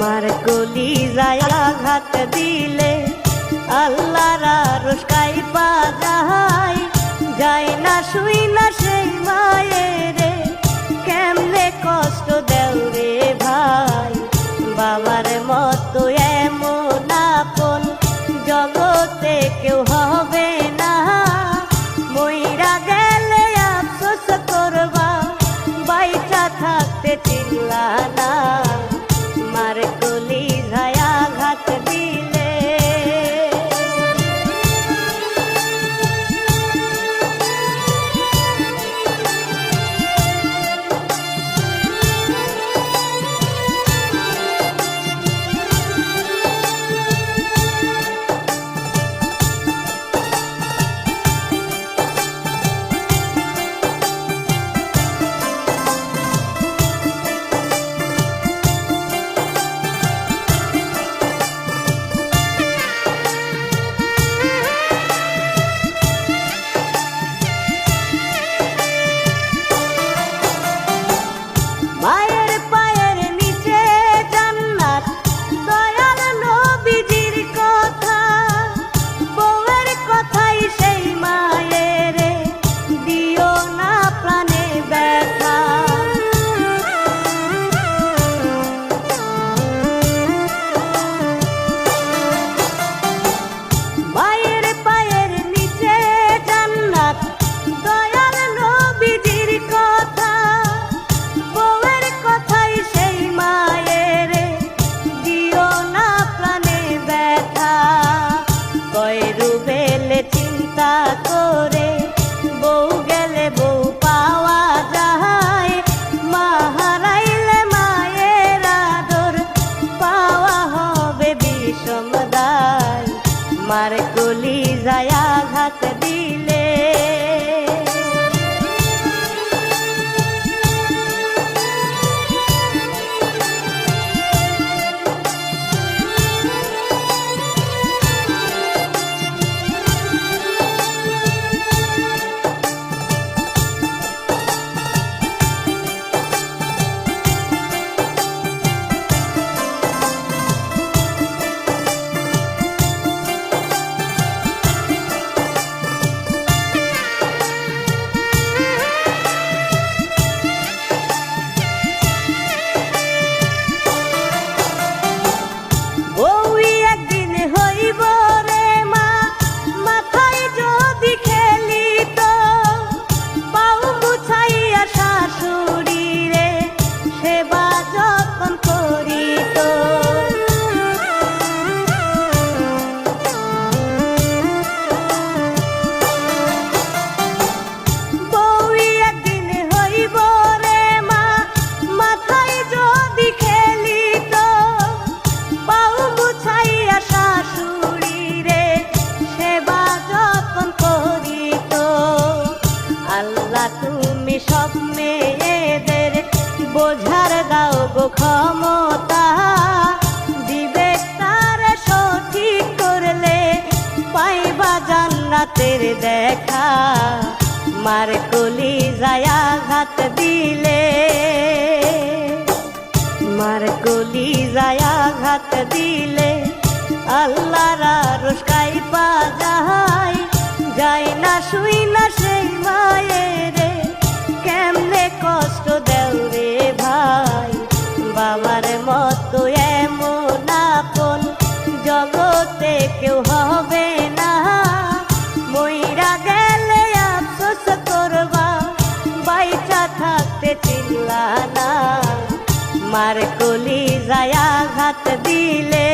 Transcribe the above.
মার কলিজায় আঘাত দিলে আল্লাহর আরশ কাঁইপা যায়, যায় না শুই না সেই মায়েরে, কেমনে কষ্ট দেও রে ভাই। বাবার মতো এমন আপন জগতে কেউ হবে না, মইরা গেলে আফসোস করবা, বাইচা থাকতে চিল্লা না। মার কলিজায় আঘাত দিলে মায়ের পায়ের নিচে জান্নাত, দয়াল নবীজির কথা, বউয়ের কথাই সেই মায়েরে, দিও না প্রাণে ব্যথা। মায়ের পায়ের নিচে জান্নাত, দয়াল নবীজির কথা, বউয়ের কথাই সেই মায়েরে, দিও না প্রাণে ব্যথা। কয় রুবেলে চিন্তা করে বউ গেলে বউ পাওয়া যায়, মা হারাইলে মায়ের আদর পাওয়া হবে বিষম দায়। মার কলিজায় আঘাত দিলে তুমি সব মেয়েদের বোঝার দাও গো ক্ষমতা, দিবে তার সঠিক করলে পাইবা জান্নাতের দেখা। মার কলিজায় আঘাত দিলে, মার কলিজায় আঘাত দিলে আল্লাহর আরশ কাঁইপা যায়, যায় না শুই না সেই মায়েরে, কেমনে কষ্ট দেও রে ভাই। বাবার মতো এমন আপন জগতে কেউ হবে না, মইরা গেলে আফসোস করবা, বাইচা থাকতে চিল্লা না। মার কলিজায় আঘাত দিলে